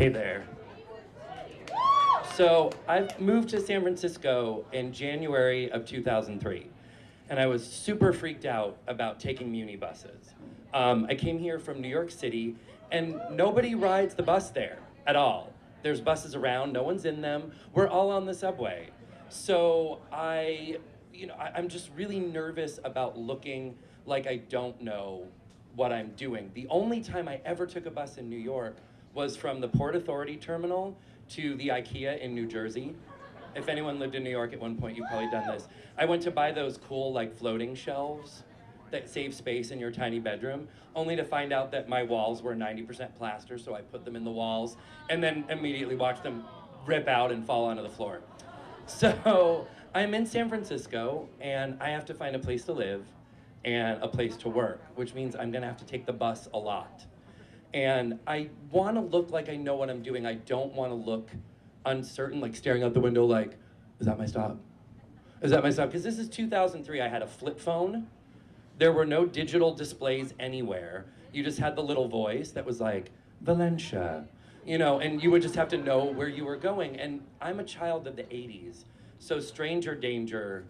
Hey there. So I moved to San Francisco in January of 2003, and I was super freaked out about taking Muni buses. I came here from New York City, and nobody rides the bus there at all. There's buses around, no one's in them. We're all on the subway. So I'm just really nervous about looking like I don't know what I'm doing. The only time I ever took a bus in New York was from the Port Authority terminal to the IKEA in New Jersey. If anyone lived in New York at one point, you've probably done this. I went to buy those cool like floating shelves that save space in your tiny bedroom, only to find out that my walls were 90% plaster, so I put them in the walls and then immediately watched them rip out and fall onto the floor. So I'm in San Francisco and I have to find a place to live and a place to work, which means I'm gonna have to take the bus a lot. And I wanna look like I know what I'm doing. I don't wanna look uncertain, like staring out the window like, is that my stop? Is that my stop? Because this is 2003, I had a flip phone. There were no digital displays anywhere. You just had the little voice that was like, Valencia, and you would just have to know where you were going. And I'm a child of the 80s, so stranger danger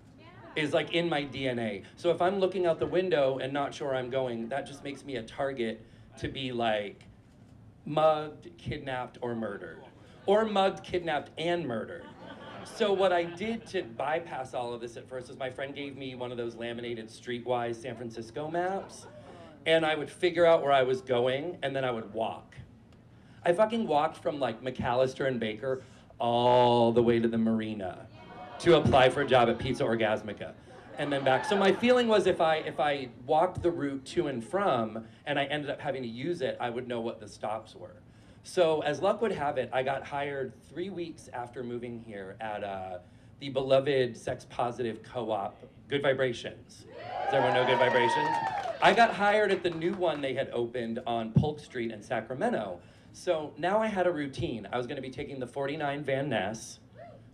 is like in my DNA. So if I'm looking out the window and not sure where I'm going, that just makes me a target to be like mugged, kidnapped, or murdered. Or mugged, kidnapped, and murdered. So what I did to bypass all of this at first is my friend gave me one of those laminated streetwise San Francisco maps, and I would figure out where I was going, and then I would walk. I fucking walked from like McAllister and Baker all the way to the marina to apply for a job at Pizza Orgasmica, and then back. So my feeling was if I walked the route to and from, and I ended up having to use it, I would know what the stops were. So as luck would have it, I got hired 3 weeks after moving here at the beloved sex-positive co-op, Good Vibrations. Does everyone know Good Vibrations? I got hired at the new one they had opened on Polk Street in Sacramento. So now I had a routine. I was gonna be taking the 49 Van Ness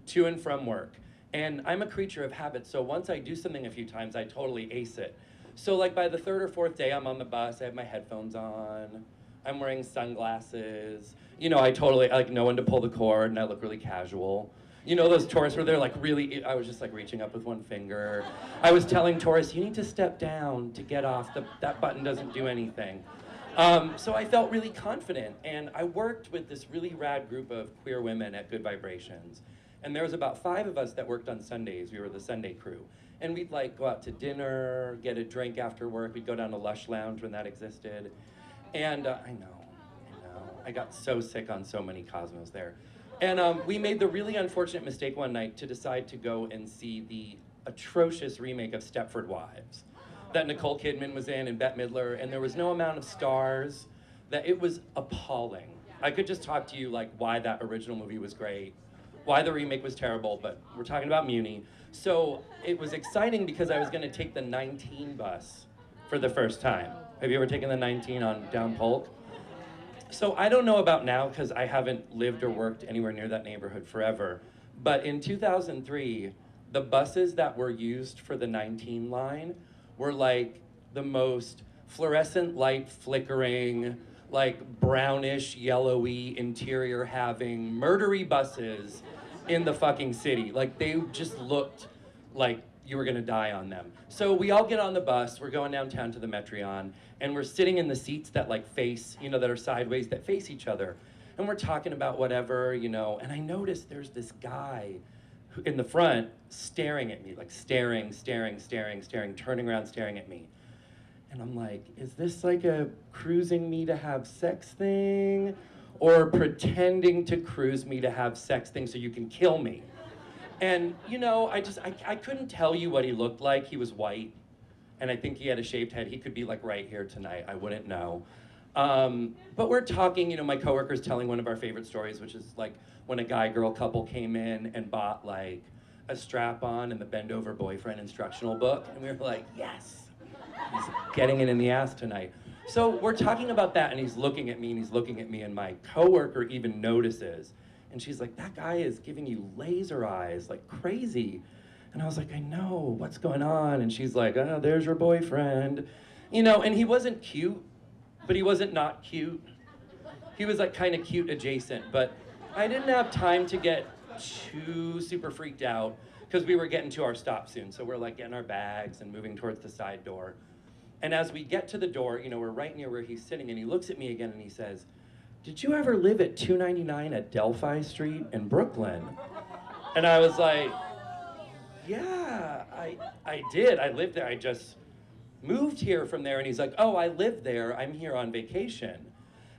to and from work. And I'm a creature of habit, so once I do something a few times, I totally ace it. So like by the third or fourth day, I'm on the bus, I have my headphones on, I'm wearing sunglasses. I totally like know when to pull the cord and I look really casual. Those tourists where they're like really, I was just like reaching up with one finger. I was telling tourists, you need to step down to get off, that button doesn't do anything. So I felt really confident, and I worked with this really rad group of queer women at Good Vibrations. And there was about 5 of us that worked on Sundays. We were the Sunday crew. And we'd like go out to dinner, get a drink after work. We'd go down to Lush Lounge when that existed. And I know. I got so sick on so many Cosmos there. And we made the really unfortunate mistake one night to decide to go and see the atrocious remake of Stepford Wives that Nicole Kidman was in and Bette Midler, and there was no amount of stars, that it was appalling. I could just talk to you like why that original movie was great, why the remake was terrible, but we're talking about Muni. So it was exciting because I was gonna take the 19 bus for the first time. Have you ever taken the 19 on down Polk? So I don't know about now because I haven't lived or worked anywhere near that neighborhood forever, but in 2003, the buses that were used for the 19 line were like the most fluorescent light flickering, like brownish, yellowy interior having murdery buses in the fucking city. Like they just looked like you were gonna die on them. So we all get on the bus, we're going downtown to the Metreon, and we're sitting in the seats that like face, that are sideways, that face each other. And we're talking about whatever, and I noticed there's this guy in the front staring at me, like staring, turning around, staring at me. And I'm like, is this like a cruising me to have sex thing? Or pretending to cruise me to have sex thing so you can kill me? And I couldn't tell you what he looked like. He was white, and I think he had a shaved head. He could be like right here tonight, I wouldn't know. But we're talking, my coworker's telling one of our favorite stories, which is like when a guy-girl couple came in and bought like a strap-on and the bend-over boyfriend instructional book, and we were like, yes, he's getting it in the ass tonight. So we're talking about that, and he's looking at me, and my coworker even notices. And she's like, that guy is giving you laser eyes, like crazy. And I was like, I know, what's going on? And she's like, oh, there's your boyfriend. And he wasn't cute, but he wasn't not cute. He was like kind of cute adjacent, but I didn't have time to get too super freaked out because we were getting to our stop soon. So we're like getting our bags and moving towards the side door. And as we get to the door, you know, we're right near where he's sitting, and he looks at me again and he says, "Did you ever live at 299 at Delphi Street in Brooklyn?" And I was like, "Yeah, I did. I lived there. I just moved here from there." And he's like, "Oh, I lived there. I'm here on vacation."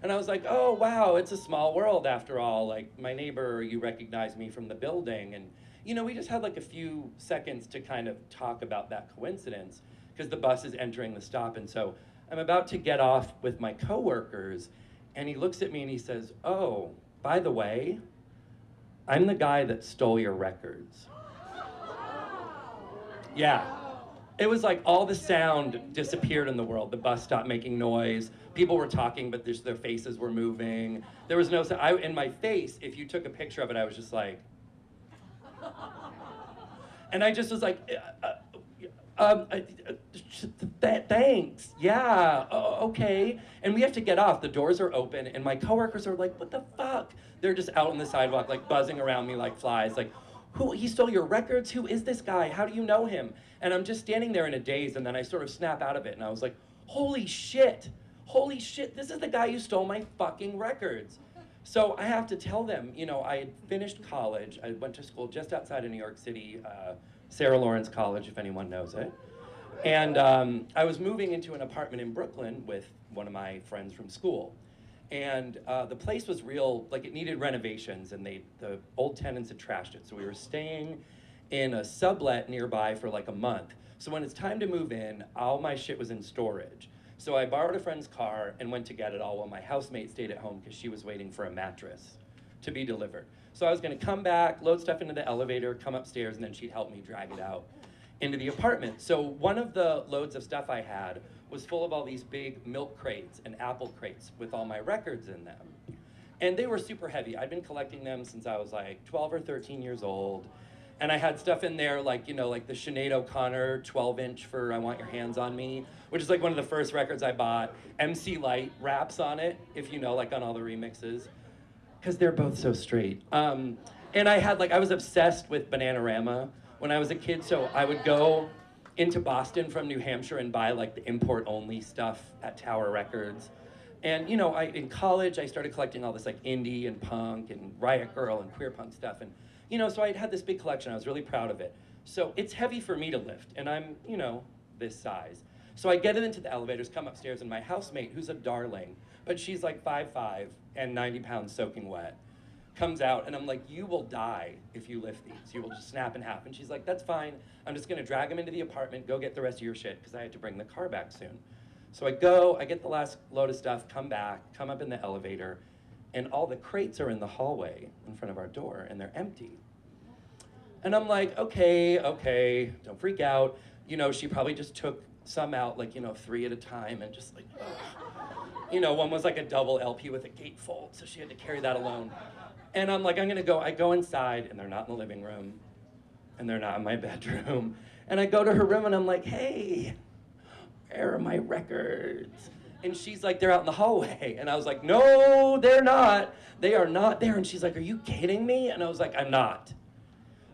And I was like, "Oh, wow, it's a small world after all. Like, my neighbor, you recognize me from the building." And, you know, we just had like a few seconds to kind of talk about that coincidence because the bus is entering the stop. And so I'm about to get off with my coworkers, and he looks at me and he says, "Oh, by the way, I'm the guy that stole your records." Yeah. It was like all the sound disappeared in the world. The bus stopped making noise. People were talking, but their faces were moving. There was no sound. In my face, if you took a picture of it, I was just like, and I just was like, thanks, yeah, okay. And we have to get off. The doors are open, and my coworkers are like, "What the fuck?" They're just out on the sidewalk, like buzzing around me like flies, like, "Who, he stole your records? Who is this guy? How do you know him?" And I'm just standing there in a daze, and then I sort of snap out of it, and I was like, holy shit, this is the guy who stole my fucking records. So I have to tell them, you know, I had finished college. I went to school just outside of New York City, Sarah Lawrence College, if anyone knows it. And I was moving into an apartment in Brooklyn with one of my friends from school. And the place was real, like it needed renovations, and the old tenants had trashed it. So we were staying in a sublet nearby for like a month. So when it's time to move in, all my shit was in storage. So I borrowed a friend's car and went to get it all while my housemate stayed at home because she was waiting for a mattress to be delivered. So I was gonna come back, load stuff into the elevator, come upstairs, and then she'd help me drag it out into the apartment. So one of the loads of stuff I had was full of all these big milk crates and apple crates with all my records in them. And they were super heavy. I'd been collecting them since I was like 12 or 13 years old. And I had stuff in there like, you know, like the Sinead O'Connor 12-inch for I Want Your Hands on Me, which is like one of the first records I bought. MC Light raps on it, if you know, like on all the remixes, because they're both so straight. And I had like, I was obsessed with Bananarama when I was a kid, so I would go into Boston from New Hampshire and buy like the import-only stuff at Tower Records. And you know, in college, I started collecting all this like indie and punk and Riot Girl and queer punk stuff. And you know, so I had this big collection. I was really proud of it. So it's heavy for me to lift, and I'm, you know, this size. So I get it into the elevators, come upstairs, and my housemate, who's a darling, but she's like 5'5" and 90 pounds soaking wet, comes out, and I'm like, "You will die if you lift these. You will just snap in half." And she's like, "That's fine. I'm just gonna drag them into the apartment, go get the rest of your shit," because I had to bring the car back soon. So I go, I get the last load of stuff, come back, come up in the elevator, and all the crates are in the hallway in front of our door, and they're empty. And I'm like, okay, don't freak out. You know, she probably just took some out, like, you know, 3 at a time, and just like, ugh. You know, one was like a double LP with a gatefold, so she had to carry that alone. And I'm like, I'm gonna go, I go inside, and they're not in the living room, and they're not in my bedroom. And I go to her room, and I'm like, "Hey, where are my records?" And she's like, "They're out in the hallway." And I was like, "No, they're not. They are not there." And she's like, "Are you kidding me?" And I was like, "I'm not."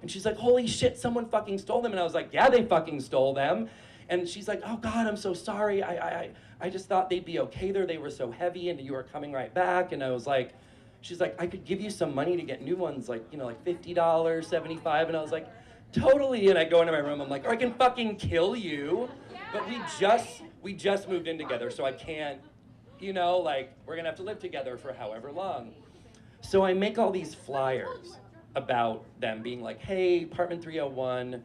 And she's like, "Holy shit, someone fucking stole them." And I was like, "Yeah, they fucking stole them." And she's like, "Oh God, I'm so sorry. I just thought they'd be okay there. They were so heavy and you were coming right back." And I was like, she's like, "I could give you some money to get new ones, like, you know, like $50, $75. And I was like, "Totally." And I go into my room, I'm like, "Or I can fucking kill you." But we just moved in together, so I can't, you know, like, we're gonna have to live together for however long. So I make all these flyers about them being like, "Hey, apartment 301,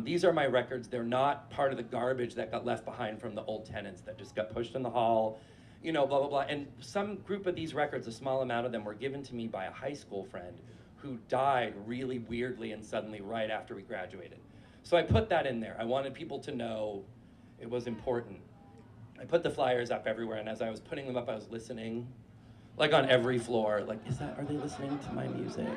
these are my records. They're not part of the garbage that got left behind from the old tenants that just got pushed in the hall, you know, blah, blah, blah." And some group of these records, a small amount of them, were given to me by a high school friend who died really weirdly and suddenly right after we graduated. So I put that in there. I wanted people to know it was important. I put the flyers up everywhere, and as I was putting them up, I was listening, like on every floor, like, are they listening to my music?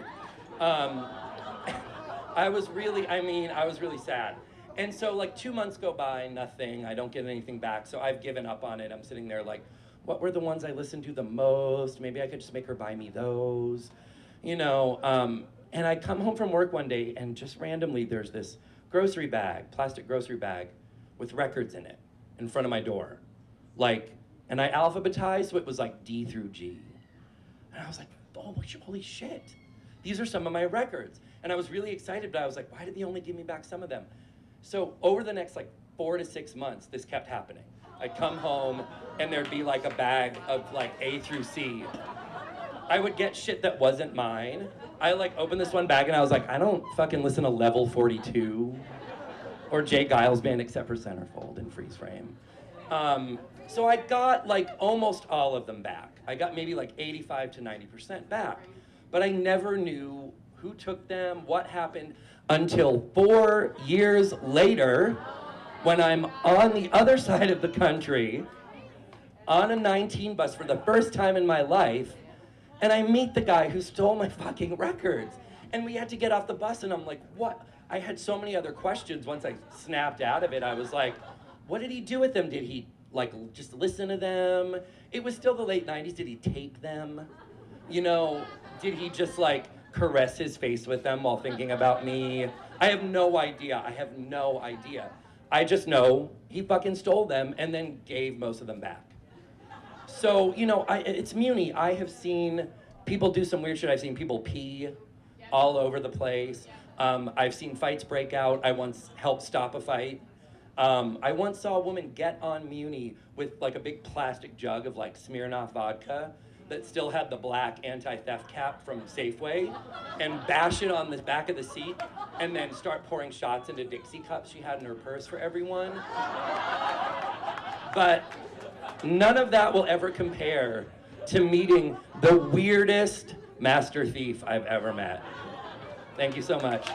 I was really sad. And so like 2 months go by, nothing, I don't get anything back, so I've given up on it. I'm sitting there like, what were the ones I listened to the most? Maybe I could just make her buy me those, you know. And I come home from work one day and just randomly there's this grocery bag, plastic grocery bag with records in it in front of my door. Like, and I alphabetized, so it was like D through G. And I was like, oh, holy shit. These are some of my records. And I was really excited, but I was like, why did they only give me back some of them? So over the next like 4 to 6 months, this kept happening. I'd come home and there'd be like a bag of like A through C. I would get shit that wasn't mine. I like opened this one bag and I was like, I don't fucking listen to Level 42 or Jay Giles Band except for Centerfold and Freeze Frame. So I got like almost all of them back. I got maybe like 85 to 90% back. But I never knew who took them, what happened, until 4 years later, when I'm on the other side of the country, on a 19 bus for the first time in my life, and I meet the guy who stole my fucking records. And we had to get off the bus, and I'm like, what? I had so many other questions once I snapped out of it. I was like, what did he do with them? Did he, like, just listen to them? It was still the late 90s. Did he tape them? You know, did he just, like, caress his face with them while thinking about me? I have no idea. I have no idea. I just know he fucking stole them and then gave most of them back. So, you know, it's Muni. I have seen people do some weird shit. I've seen people pee all over the place. I've seen fights break out. I once helped stop a fight. I once saw a woman get on Muni with like a big plastic jug of like Smirnoff vodka that still had the black anti-theft cap from Safeway and bash it on the back of the seat and then start pouring shots into Dixie cups she had in her purse for everyone. But none of that will ever compare to meeting the weirdest master thief I've ever met. Thank you so much.